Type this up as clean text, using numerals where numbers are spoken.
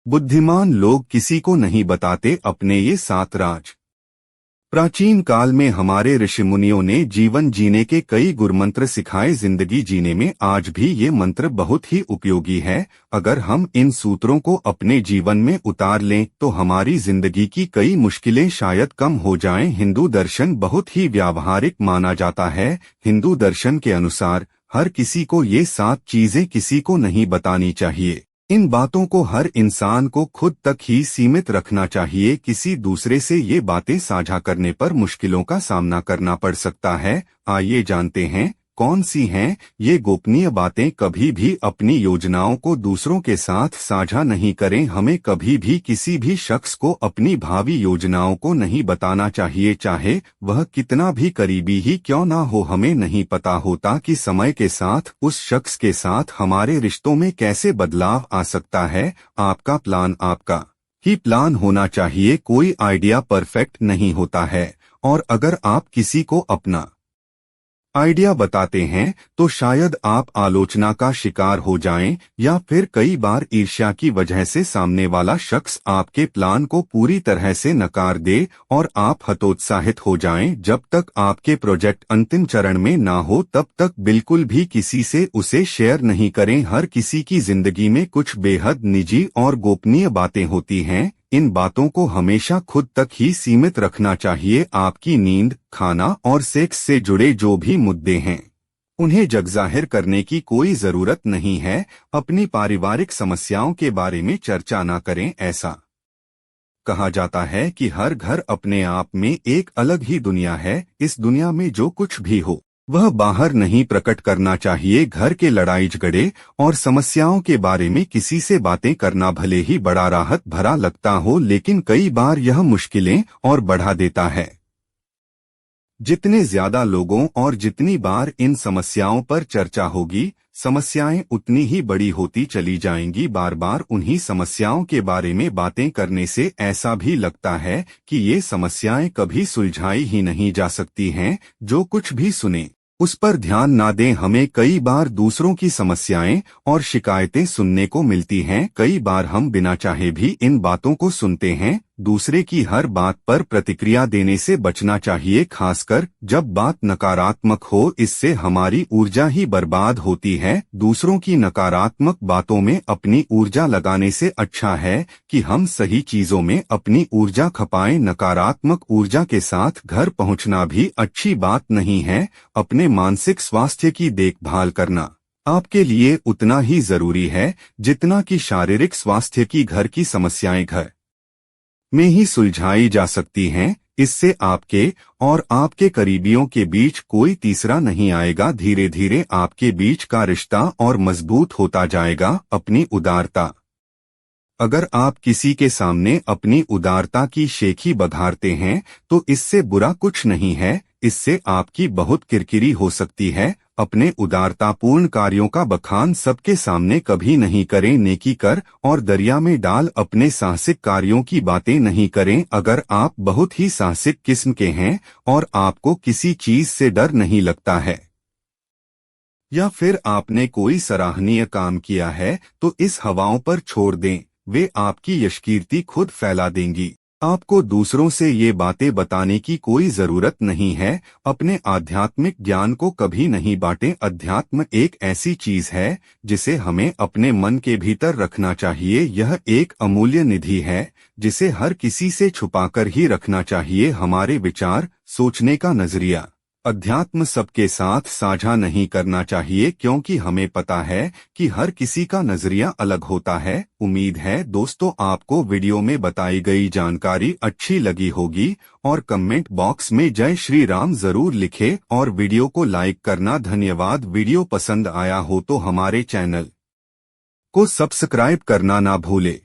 बुद्धिमान लोग किसी को नहीं बताते अपने ये 7 राज। प्राचीन काल में हमारे ऋषिमुनियों ने जीवन जीने के कई गुरमंत्र सिखाए। जिंदगी जीने में आज भी ये मंत्र बहुत ही उपयोगी है। अगर हम इन सूत्रों को अपने जीवन में उतार लें तो हमारी जिंदगी की कई मुश्किलें शायद कम हो जाएं। हिंदू दर्शन बहुत ही व्यावहारिक माना जाता है। हिंदू दर्शन के अनुसार हर किसी को ये 7 चीजें किसी को नहीं बतानी चाहिए। इन बातों को हर इंसान को खुद तक ही सीमित रखना चाहिए। किसी दूसरे से ये बातें साझा करने पर मुश्किलों का सामना करना पड़ सकता है। आइए जानते हैं कौन सी हैं ये गोपनीय बातें। कभी भी अपनी योजनाओं को दूसरों के साथ साझा नहीं करें। हमें कभी भी किसी भी शख्स को अपनी भावी योजनाओं को नहीं बताना चाहिए, चाहे वह कितना भी करीबी ही क्यों ना हो। हमें नहीं पता होता कि समय के साथ उस शख्स के साथ हमारे रिश्तों में कैसे बदलाव आ सकता है। आपका प्लान आपका ही प्लान होना चाहिए। कोई आइडिया परफेक्ट नहीं होता है, और अगर आप किसी को अपना आइडिया बताते हैं तो शायद आप आलोचना का शिकार हो जाएं, या फिर कई बार ईर्ष्या की वजह से सामने वाला शख्स आपके प्लान को पूरी तरह से नकार दे और आप हतोत्साहित हो जाएं। जब तक आपके प्रोजेक्ट अंतिम चरण में ना हो तब तक बिल्कुल भी किसी से उसे शेयर नहीं करें। हर किसी की जिंदगी में कुछ बेहद निजी और गोपनीय बातें होती हैं। इन बातों को हमेशा खुद तक ही सीमित रखना चाहिए। आपकी नींद, खाना और सेक्स से जुड़े जो भी मुद्दे हैं उन्हें जगजाहिर करने की कोई जरूरत नहीं है। अपनी पारिवारिक समस्याओं के बारे में चर्चा न करें। ऐसा कहा जाता है कि हर घर अपने आप में एक अलग ही दुनिया है। इस दुनिया में जो कुछ भी हो वह बाहर नहीं प्रकट करना चाहिए। घर के लड़ाई झगड़े और समस्याओं के बारे में किसी से बातें करना भले ही बड़ा राहत भरा लगता हो, लेकिन कई बार यह मुश्किलें और बढ़ा देता है। जितने ज्यादा लोगों और जितनी बार इन समस्याओं पर चर्चा होगी, समस्याएं उतनी ही बड़ी होती चली जाएंगी। बार बार उन्हीं समस्याओं के बारे में बातें करने से ऐसा भी लगता है कि ये समस्याएं कभी सुलझाई ही नहीं जा सकती हैं। जो कुछ भी सुने उस पर ध्यान ना दें। हमें कई बार दूसरों की समस्याएं और शिकायतें सुनने को मिलती हैं। कई बार हम बिना चाहे भी इन बातों को सुनते हैं। दूसरे की हर बात पर प्रतिक्रिया देने से बचना चाहिए, खासकर जब बात नकारात्मक हो। इससे हमारी ऊर्जा ही बर्बाद होती है। दूसरों की नकारात्मक बातों में अपनी ऊर्जा लगाने से अच्छा है कि हम सही चीजों में अपनी ऊर्जा खपाएं। नकारात्मक ऊर्जा के साथ घर पहुंचना भी अच्छी बात नहीं है। अपने मानसिक स्वास्थ्य की देखभाल करना आपके लिए उतना ही जरूरी है जितना कि शारीरिक स्वास्थ्य की। घर की समस्याएं घर में ही सुलझाई जा सकती हैं। इससे आपके और आपके करीबियों के बीच कोई तीसरा नहीं आएगा। धीरे धीरे आपके बीच का रिश्ता और मजबूत होता जाएगा। अपनी उदारता, अगर आप किसी के सामने अपनी उदारता की शेखी बघारते हैं तो इससे बुरा कुछ नहीं है। इससे आपकी बहुत किरकिरी हो सकती है। अपने उदारतापूर्ण कार्यों का बखान सबके सामने कभी नहीं करें। नेकी कर और दरिया में डाल। अपने साहसिक कार्यों की बातें नहीं करें। अगर आप बहुत ही साहसिक किस्म के हैं और आपको किसी चीज से डर नहीं लगता है, या फिर आपने कोई सराहनीय काम किया है, तो इस हवाओं पर छोड़ दें। वे आपकी यशकीर्ति खुद फैला देंगी। आपको दूसरों से ये बातें बताने की कोई जरूरत नहीं है। अपने आध्यात्मिक ज्ञान को कभी नहीं बांटें। अध्यात्म एक ऐसी चीज है जिसे हमें अपने मन के भीतर रखना चाहिए। यह एक अमूल्य निधि है जिसे हर किसी से छुपाकर ही रखना चाहिए। हमारे विचार, सोचने का नजरिया, अध्यात्म सबके साथ साझा नहीं करना चाहिए, क्योंकि हमें पता है कि हर किसी का नजरिया अलग होता है। उम्मीद है दोस्तों आपको वीडियो में बताई गई जानकारी अच्छी लगी होगी, और कमेंट बॉक्स में जय श्री राम जरूर लिखें और वीडियो को लाइक करना। धन्यवाद। वीडियो पसंद आया हो तो हमारे चैनल को सब्सक्राइब करना ना भूले।